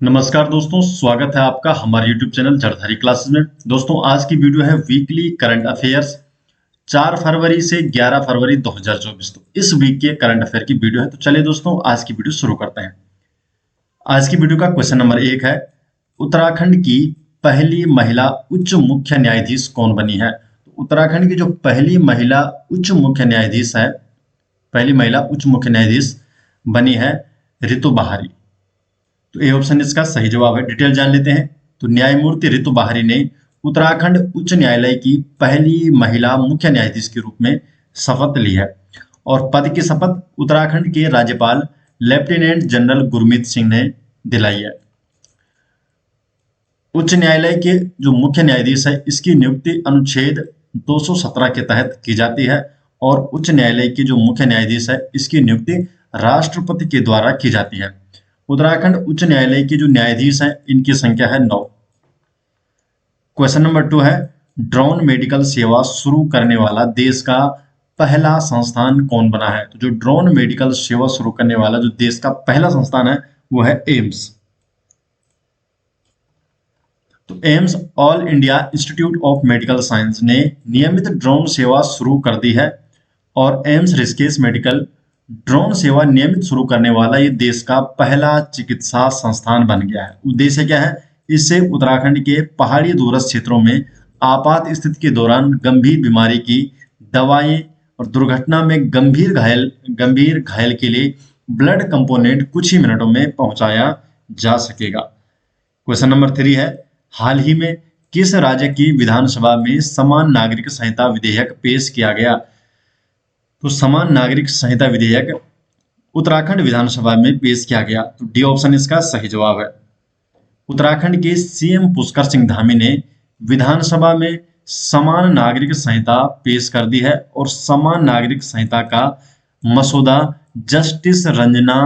नमस्कार दोस्तों, स्वागत है आपका हमारे YouTube चैनल जड़धारी क्लासेस में। दोस्तों, आज की वीडियो है वीकली करंट अफेयर्स 4 फरवरी से 11 फरवरी 2024। तो इस वीक के करंट अफेयर की वीडियो है। तो चलिए दोस्तों, आज की वीडियो शुरू करते हैं। आज की वीडियो का क्वेश्चन नंबर 1 है, उत्तराखंड की पहली महिला उच्च मुख्य न्यायाधीश कौन बनी है? तो उत्तराखंड की जो पहली महिला उच्च मुख्य न्यायाधीश है, पहली महिला उच्च मुख्य न्यायाधीश बनी है रितु बहारी। तो ए ऑप्शन इसका सही जवाब है। डिटेल जान लेते हैं। तो न्यायमूर्ति रितु बहारी ने उत्तराखंड उच्च न्यायालय की पहली महिला मुख्य न्यायाधीश के रूप में शपथ ली है और पद की शपथ उत्तराखंड के राज्यपाल लेफ्टिनेंट जनरल गुरमीत सिंह ने दिलाई है। उच्च न्यायालय के जो मुख्य न्यायाधीश है, इसकी नियुक्ति अनुच्छेद 217 के तहत की जाती है और उच्च न्यायालय की जो मुख्य न्यायाधीश है, इसकी नियुक्ति राष्ट्रपति के द्वारा की जाती है। उत्तराखंड उच्च न्यायालय के जो न्यायाधीश हैं, इनकी संख्या है 9। क्वेश्चन नंबर 2 है, ड्रोन मेडिकल सेवा शुरू करने वाला देश का पहला संस्थान कौन बना है? तो जो ड्रोन मेडिकल सेवा शुरू करने वाला जो देश का पहला संस्थान है, वो है एम्स। तो AIIMS all India institute of medical science ने नियमित ड्रोन सेवा शुरू कर दी है और एम्स ऋषिकेश मेडिकल ड्रोन सेवा नियमित शुरू करने वाला ये देश का पहला चिकित्सा संस्थान बन गया है। उद्देश्य क्या है? इससे उत्तराखंड के पहाड़ी दूरस्थ क्षेत्रों में आपात स्थिति के दौरान गंभीर बीमारी की दवाएं और दुर्घटना में गंभीर घायल के लिए ब्लड कंपोनेंट कुछ ही मिनटों में पहुंचाया जा सकेगा। क्वेश्चन नंबर 3 है, हाल ही में किस राज्य की विधानसभा में समान नागरिक संहिता विधेयक पेश किया गया? तो समान नागरिक संहिता विधेयक उत्तराखंड विधानसभा में पेश किया गया। तो डी ऑप्शन इसका सही जवाब है। उत्तराखंड के सीएम पुष्कर सिंह धामी ने विधानसभा में समान नागरिक संहिता पेश कर दी है और समान नागरिक संहिता का मसौदा जस्टिस रंजना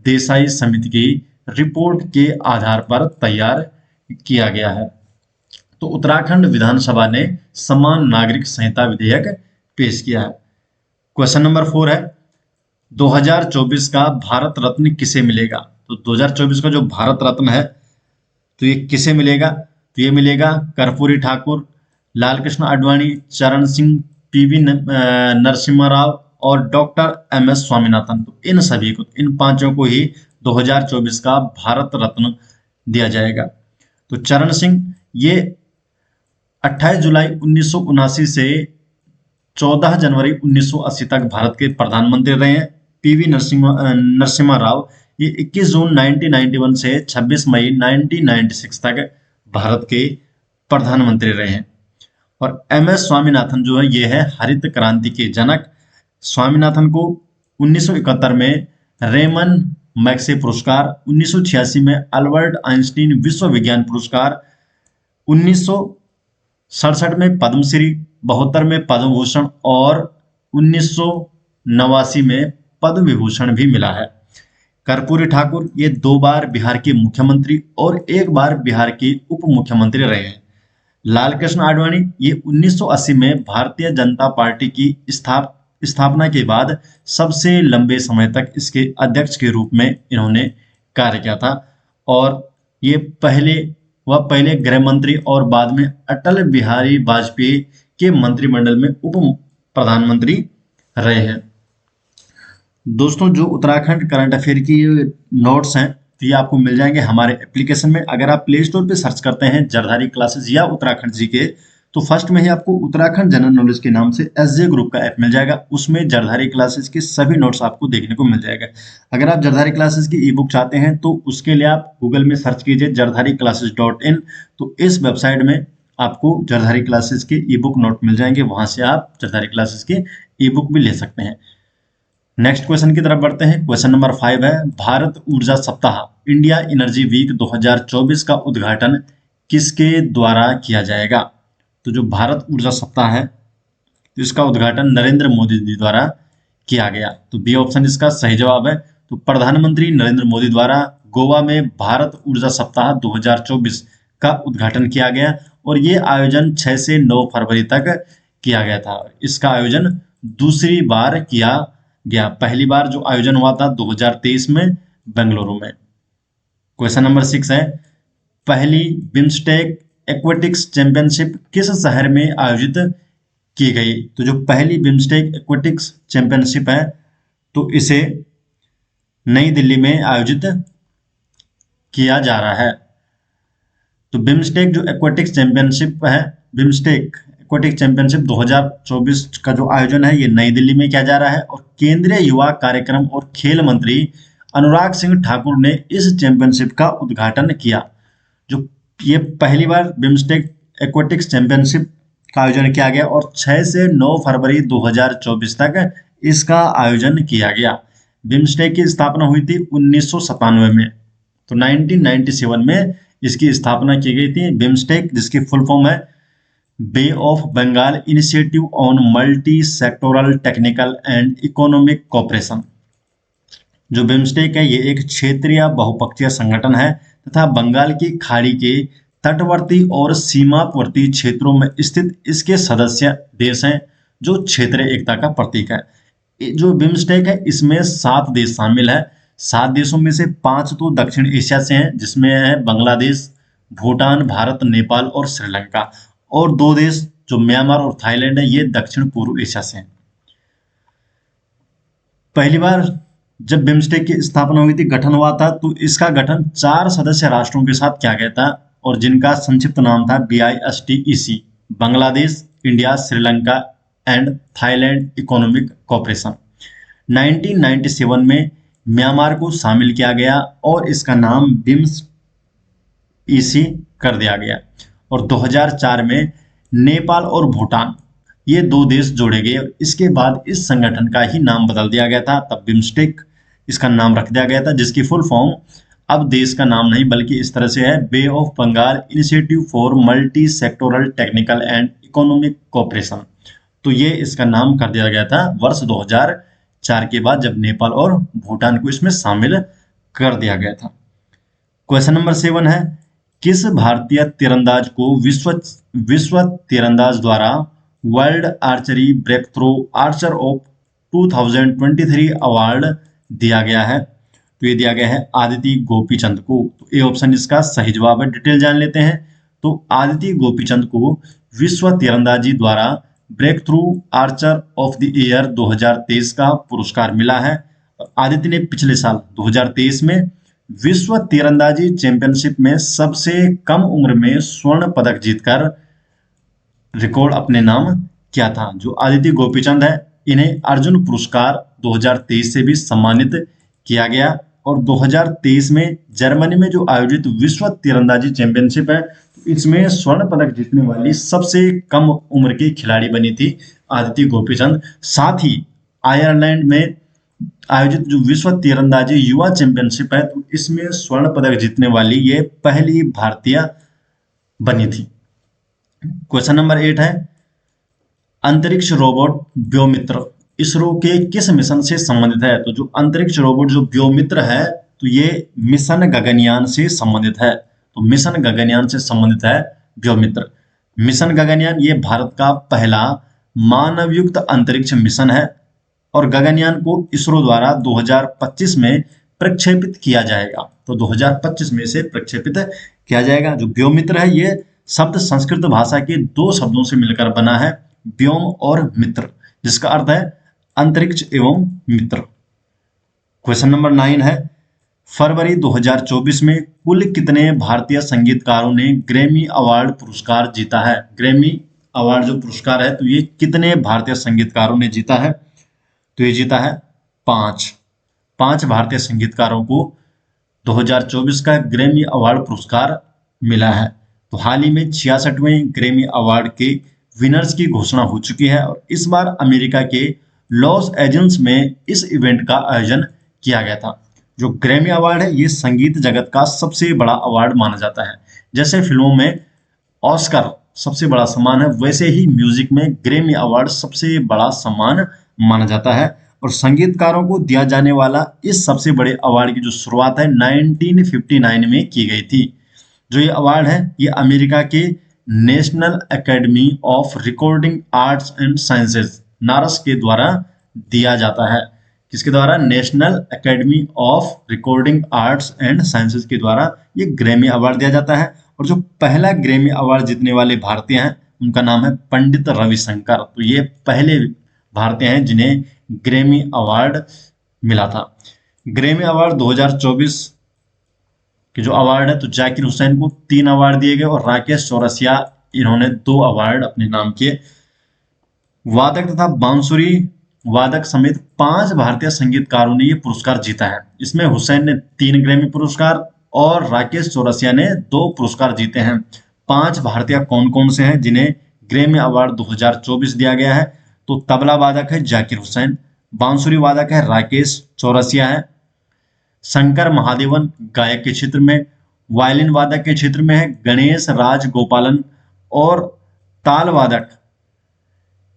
देसाई समिति की रिपोर्ट के आधार पर तैयार किया गया है। तो उत्तराखंड विधानसभा ने समान नागरिक संहिता विधेयक पेश किया है। क्वेश्चन नंबर 4 है, 2024 का भारत रत्न किसे मिलेगा? तो 2024 का जो भारत रत्न है, तो ये किसे मिलेगा? तो ये मिलेगा कर्पूरी ठाकुर, लाल कृष्ण आडवाणी, चरण सिंह, पीवी नरसिम्हा राव और डॉक्टर एमएस स्वामीनाथन। तो इन सभी को, इन पांचों को ही 2024 का भारत रत्न दिया जाएगा। तो चरण सिंह ये 28 जुलाई 1979 से 14 जनवरी 1980 तक भारत के प्रधानमंत्री रहे हैं। पीवी नरसिम्हा राव ये 21 जून 1991 से 26 मई 1996 तक भारत के प्रधानमंत्री रहे हैं। और एमएस स्वामीनाथन जो है, ये है हरित क्रांति के जनक। स्वामीनाथन को 1971 में रेमन मैग्से पुरस्कार, 1986 में अल्बर्ट आइंस्टीन विश्व विज्ञान पुरस्कार, 1967 में पद्मश्री, 72 में पद्म भूषण और 1989 में पद्म विभूषण भी मिला है। कर्पूरी ठाकुर ये 2 बार बिहार के मुख्यमंत्री और 1 बार बिहार के उप मुख्यमंत्री रहे हैं। लाल कृष्ण आडवाणी ये 1980 में भारतीय जनता पार्टी की स्थापना के बाद सबसे लंबे समय तक इसके अध्यक्ष के रूप में इन्होंने कार्य किया था और ये पहले गृह मंत्री और बाद में अटल बिहारी वाजपेयी के मंत्रिमंडल में उप प्रधानमंत्री रहे हैं। दोस्तों, जो उत्तराखंड करंट अफेयर की नोट्स हैं, तो ये आपको मिल जाएंगे हमारे एप्लीकेशन में। अगर आप प्ले स्टोर पे सर्च करते हैं जड़धारी क्लासेस या उत्तराखंड जीके, तो फर्स्ट में ही आपको उत्तराखंड जनरल नॉलेज के नाम से एसजे ग्रुप का ऐप मिल जाएगा। उसमें जड़धारी क्लासेस के सभी नोट्स आपको देखने को मिल जाएगा। अगर आप जड़धारी क्लासेस की ई बुक चाहते हैं, तो उसके लिए आप गूगल में सर्च कीजिए jardhariclasses.in। तो इस वेबसाइट में आपको जड़धारी क्लासेस के ई बुक नोट मिल जाएंगे। वहां से आप जड़धारी क्लासेस के ई बुक भी ले सकते हैं। नेक्स्ट क्वेश्चन की तरफ बढ़ते हैं। क्वेश्चन नंबर 5 है, भारत ऊर्जा सप्ताह इंडिया एनर्जी वीक 2024 का उद्घाटन किसके द्वारा किया जाएगा? तो जो भारत ऊर्जा सप्ताह है, तो इसका उद्घाटन नरेंद्र मोदी जी द्वारा किया गया। तो बी ऑप्शन इसका सही जवाब है। तो प्रधानमंत्री नरेंद्र मोदी द्वारा गोवा में भारत ऊर्जा सप्ताह 2024 का उद्घाटन किया गया और ये आयोजन 6 से 9 फरवरी तक किया गया था। इसका आयोजन दूसरी बार किया गया। पहली बार जो आयोजन हुआ था 2023 में बेंगलुरु में। क्वेश्चन नंबर 6 है, पहली बिम्स्टेक एक्वेटिक्स चैंपियनशिप किस शहर में आयोजित की गई? तो जो पहली बिम्स्टेक एक्वेटिक्स चैंपियनशिप है तो इसे नई दिल्ली में आयोजित किया जा रहा है। तो बिम्स्टेक जो एक्वेटिक्स चैंपियनशिप है, बिम्स्टेक एक्वेटिक चैंपियनशिप 2024 का जो आयोजन है ये नई दिल्ली में किया जा रहा है और केंद्रीय युवा कार्यक्रम और खेल मंत्री अनुराग सिंह ठाकुर ने इस चैंपियनशिप का उद्घाटन किया। जो ये पहली बार बिम्स्टेक एक्वेटिक्स चैंपियनशिप का आयोजन किया गया और 6 से 9 फरवरी 2024 तक इसका आयोजन किया गया। बिम्स्टेक की स्थापना हुई थी 1997 में, तो 1997 में इसकी स्थापना की गई थी। बिम्स्टेक जिसकी फुल फॉर्म है Bay of Bengal initiative on multi sectoral technical and economic cooperation. जो बिम्स्टेक है ये एक क्षेत्रीय बहुपक्षीय संगठन है तथा बंगाल की खाड़ी के तटवर्ती और सीमावर्ती क्षेत्रों में स्थित इसके सदस्य देश हैं जो क्षेत्रीय एकता का प्रतीक है। जो बिम्स्टेक है इसमें 7 देश शामिल है। 7 देशों में से 5 तो दक्षिण एशिया से हैं जिसमें है बांग्लादेश, भूटान, भारत, नेपाल और श्रीलंका, और 2 देश जो म्यांमार और थाईलैंड है ये दक्षिण पूर्व एशिया से हैं। पहली बार जब बिम्स्टेक की स्थापना हुई थी, गठन हुआ था, तो इसका गठन 4 सदस्य राष्ट्रों के साथ किया गया था और जिनका संक्षिप्त नाम था BISTEC, Bangladesh, India, Sri Lanka and Thailand economic cooperation. 1997 में म्यांमार को शामिल किया गया और इसका नाम बिम्स ईसी कर दिया गया और 2004 में नेपाल और भूटान ये 2 देश जोड़े गए। इसके बाद इस संगठन का ही नाम बदल दिया गया था, तब बिम्स्टेक इसका नाम रख दिया गया था जिसकी फुल फॉर्म अब देश का नाम नहीं बल्कि इस तरह से है Bay of Bengal initiative for multi sectoral technical and economic cooperation. तो ये इसका नाम कर दिया गया था वर्ष 2004 के बाद जब नेपाल और भूटान को इसमें शामिल कर दिया गया था। क्वेश्चन नंबर 7 है, किस भारतीय तीरंदाज को विश्व तीरंदाज द्वारा world archery breakthrough archer of 2023 award दिया गया है? तो ये दिया गया है आदिति गोपीचंद को। तो ए ऑप्शन इसका सही जवाब है। डिटेल जान लेते हैं। तो आदिति गोपीचंद को विश्व तीरंदाजी द्वारा breakthrough archer of the year 2023 का पुरस्कार मिला है। आदिति ने पिछले साल 2023 में विश्व तीरंदाजी चैंपियनशिप में सबसे कम उम्र में स्वर्ण पदक जीतकर रिकॉर्ड अपने नाम किया था। जो आदिति गोपीचंद है इन्हें अर्जुन पुरस्कार 2023 से भी सम्मानित किया गया और 2023 में जर्मनी में जो आयोजित विश्व तीरंदाजी चैंपियनशिप है इसमें स्वर्ण पदक जीतने वाली सबसे कम उम्र की खिलाड़ी बनी थी आदिति गोपीचंद। साथ ही आयरलैंड में आयोजित जो विश्व तीरंदाजी युवा चैंपियनशिप है तो इसमें स्वर्ण पदक जीतने वाली ये पहली भारतीय बनी थी। क्वेश्चन नंबर 8 है, अंतरिक्ष रोबोट व्योमित्र इसरो के किस मिशन से संबंधित है? तो जो अंतरिक्ष रोबोट जो व्योमित्र है तो ये मिशन गगनयान से संबंधित है। तो मिशन गगनयान से संबंधित है व्योमित्र। मिशन गगनयान ये भारत का पहला मानवयुक्त अंतरिक्ष मिशन है और गगनयान को इसरो द्वारा 2025 में प्रक्षेपित किया जाएगा। तो 2025 में से प्रक्षेपित किया जाएगा। जो व्योमित्र है ये शब्द संस्कृत भाषा के 2 शब्दों से मिलकर बना है, व्योम और मित्र, जिसका अर्थ है अंतरिक्ष एवं मित्र। क्वेश्चन नंबर 9 है, फरवरी 2024 में कुल कितने भारतीय संगीतकारों ने ग्रैमी अवार्ड पुरस्कार जीता है? ग्रैमी अवार्ड जो पुरस्कार है तो ये कितने भारतीय संगीतकारों ने जीता है? तो ये जीता है 5 भारतीय संगीतकारों को 2024 का ग्रैमी अवार्ड पुरस्कार मिला है। तो हाल ही में 66वें ग्रैमी अवार्ड के विनर्स की घोषणा हो चुकी है और इस बार अमेरिका के लॉस एंजल्स में इस इवेंट का आयोजन किया गया था। जो ग्रैमी अवार्ड है ये संगीत जगत का सबसे बड़ा अवार्ड माना जाता है। जैसे फिल्मों में ऑस्कर सबसे बड़ा सम्मान है वैसे ही म्यूजिक में ग्रैमी अवार्ड सबसे बड़ा सम्मान माना जाता है और संगीतकारों को दिया जाने वाला इस सबसे बड़े अवार्ड की जो शुरुआत है 1959 में की गई थी। जो ये अवार्ड है ये अमेरिका के national academy of recording arts and sciences NARAS के द्वारा दिया जाता है। किसके द्वारा? National academy of recording arts and sciences के द्वारा ये ग्रैमी अवार्ड दिया जाता है। और जो पहला ग्रैमी अवार्ड जीतने वाले भारतीय हैं उनका नाम है पंडित रविशंकर। तो ये पहले भारतीय हैं जिन्हें ग्रैमी अवार्ड मिला था। ग्रैमी अवार्ड 2024 के जो अवार्ड है, तो जाकिर हुसैन को 3 अवार्ड दिए गए और राकेश चौरसिया इन्होंने 2 अवार्ड अपने नाम किए। वादक तथा बांसुरी वादक समेत 5 भारतीय संगीतकारों ने ये पुरस्कार जीता है। इसमें हुसैन ने 3 ग्रैमी पुरस्कार और राकेश चौरसिया ने 2 पुरस्कार जीते हैं। 5 भारतीय कौन कौन से हैं जिन्हें ग्रैमी अवार्ड 2024 दिया गया है? तो तबला वादक है जाकिर हुसैन, बांसुरी वादक है राकेश चौरसिया है, शंकर महादेवन गायक के क्षेत्र में, वायलिन वादक के क्षेत्र में है गणेश राज गोपालन, और ताल वादक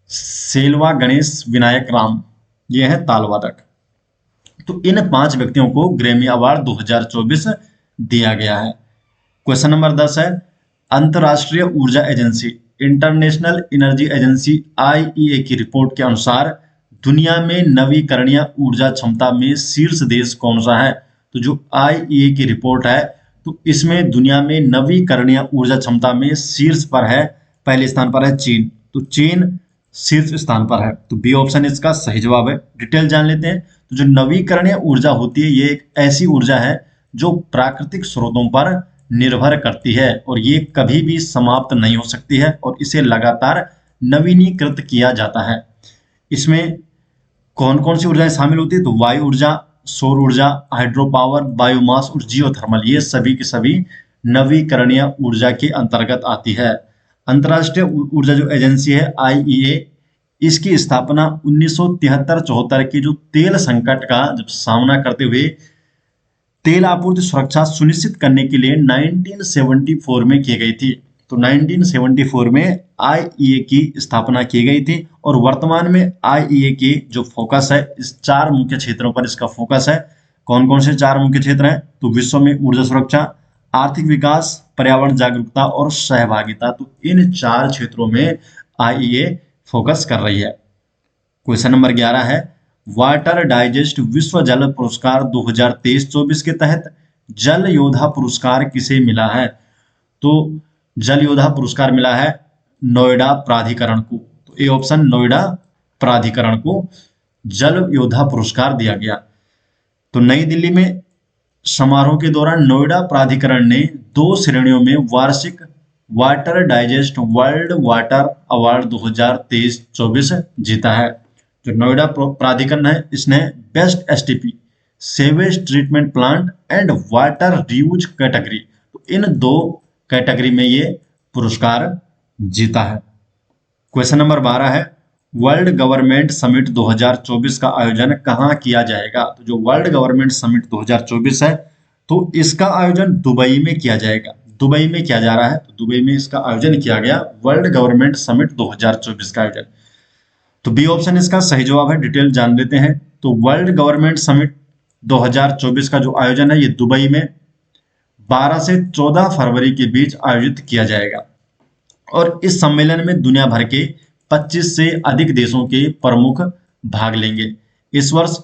सेल्वा गणेश विनायक राम, ये है ताल वादक। तो इन 5 व्यक्तियों को ग्रैमी अवार्ड 2024 दिया गया है। क्वेश्चन नंबर 10 है, अंतरराष्ट्रीय ऊर्जा agency international energy agency IEA की रिपोर्ट के अनुसार दुनिया में नवीकरणीय ऊर्जा क्षमता में शीर्ष देश कौन सा है? तो जो आईईए की रिपोर्ट है, तो इसमें दुनिया में नवीकरणीय ऊर्जा क्षमता में शीर्ष पर है, पहले स्थान पर है चीन। तो चीन शीर्ष स्थान पर है। तो बी ऑप्शन इसका सही जवाब है। डिटेल जान लेते हैं। तो जो नवीकरणीय ऊर्जा होती है, ये एक ऐसी ऊर्जा है जो प्राकृतिक स्रोतों पर निर्भर करती है और ये कभी भी समाप्त नहीं हो सकती है और इसे लगातार नवीनीकृत किया जाता है। इसमें कौन कौन सी ऊर्जाएं शामिल होती है? तो वायु ऊर्जा, सौर ऊर्जा, हाइड्रो पावर, बायोमास और जियोथर्मल, ये सभी की सभी नवीकरणीय ऊर्जा के अंतर्गत आती है। अंतर्राष्ट्रीय ऊर्जा जो एजेंसी है आईईए, इसकी स्थापना 1973-74 की जो तेल संकट का जब सामना करते हुए तेल आपूर्ति सुरक्षा सुनिश्चित करने के लिए 1974 में की गई थी। तो 1974 में आईईए की स्थापना की गई थी और वर्तमान में आईईए की जो फोकस है, इस 4 मुख्य क्षेत्रों पर इसका फोकस है। कौन कौन से 4 मुख्य क्षेत्र हैं? तो विश्व में ऊर्जा सुरक्षा, आर्थिक विकास, पर्यावरण जागरूकता और सहभागिता। तो इन 4 क्षेत्रों में आईईए फोकस कर रही है। क्वेश्चन नंबर 11 है, वाटर डाइजेस्ट विश्व जल पुरस्कार 2023-24 के तहत जल योद्धा पुरस्कार किसे मिला है? तो जल योद्धा पुरस्कार मिला है नोएडा प्राधिकरण को। तो ए ऑप्शन, नोएडा प्राधिकरण को जल योद्धा पुरस्कार दिया गया। तो नई दिल्ली में समारोह के दौरान नोएडा प्राधिकरण ने 2 श्रेणियों में वार्षिक water digest world water award 2023-24 जीता है। जो नोएडा प्राधिकरण है, इसने best STP, sewage treatment plant and water reuse category, तो इन 2 कैटेगरी में ये पुरस्कार जीता है। क्वेश्चन नंबर 12 है, वर्ल्ड गवर्नमेंट समिट 2024 का आयोजन कहाँ किया जाएगा? तो जो वर्ल्ड गवर्नमेंट समिट 2024 है, तो इसका आयोजन दुबई में किया जाएगा। दुबई में किया जा रहा है, तो दुबई में इसका आयोजन किया गया, वर्ल्ड गवर्नमेंट समिट 2024 का आयोजन। तो बी ऑप्शन इसका सही जवाब है। डिटेल जान लेते हैं। तो वर्ल्ड गवर्नमेंट समिट 2024 का जो आयोजन है, ये दुबई में 12 से 14 फरवरी के बीच आयोजित किया जाएगा और इस सम्मेलन में दुनिया भर के 25 से अधिक देशों के प्रमुख भाग लेंगे। इस वर्ष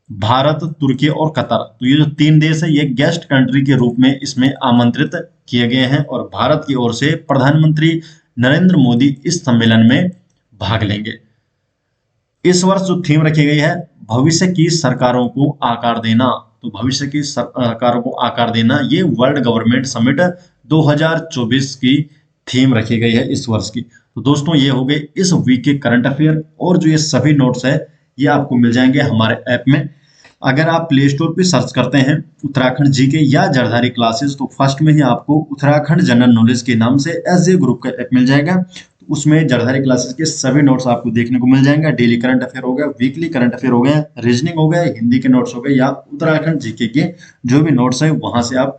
भारत, तुर्की और कतर, तो ये जो 3 देश है, ये गेस्ट कंट्री के रूप में इसमें आमंत्रित किए गए हैं और भारत की ओर से प्रधानमंत्री नरेंद्र मोदी इस सम्मेलन में भाग लेंगे। इस वर्ष जो थीम रखी गई है, भविष्य की सरकारों को आकार देना। तो भविष्य की सरकारों को आकार देना, ये वर्ल्ड गवर्नमेंट समिट 2024 की थीम रखी गई है इस वर्ष की। तो दोस्तों, ये हो गए इस वीक के करंट अफेयर और जो ये सभी नोट्स है, ये आपको मिल जाएंगे हमारे ऐप में। अगर आप प्ले स्टोर पे सर्च करते हैं उत्तराखंड जीके या जरधारी क्लासेस, तो फर्स्ट में ही आपको उत्तराखंड जनरल नॉलेज के नाम से एसजे ग्रुप का ऐप मिल जाएगा। तो उसमें जरधारी क्लासेस के सभी नोट्स आपको देखने को मिल जाएंगे। डेली करंट अफेयर हो गया, वीकली करंट अफेयर हो गया, रीजनिंग हो गया, हिंदी के नोट्स हो गए या उत्तराखंड जीके के जो भी नोट्स है वहां से आप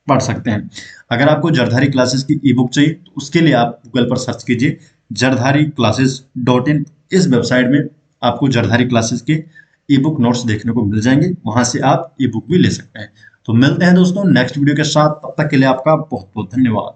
पढ़ सकते हैं। अगर आपको जरधारी क्लासेस की ई बुक चाहिए, तो उसके लिए आप गूगल पर सर्च कीजिए jardhariclasses.in। इस वेबसाइट में आपको जरधारी क्लासेस के ई बुक नोट्स देखने को मिल जाएंगे, वहां से आप ई बुक भी ले सकते हैं। तो मिलते हैं दोस्तों नेक्स्ट वीडियो के साथ, तब तक के लिए आपका बहुत बहुत धन्यवाद।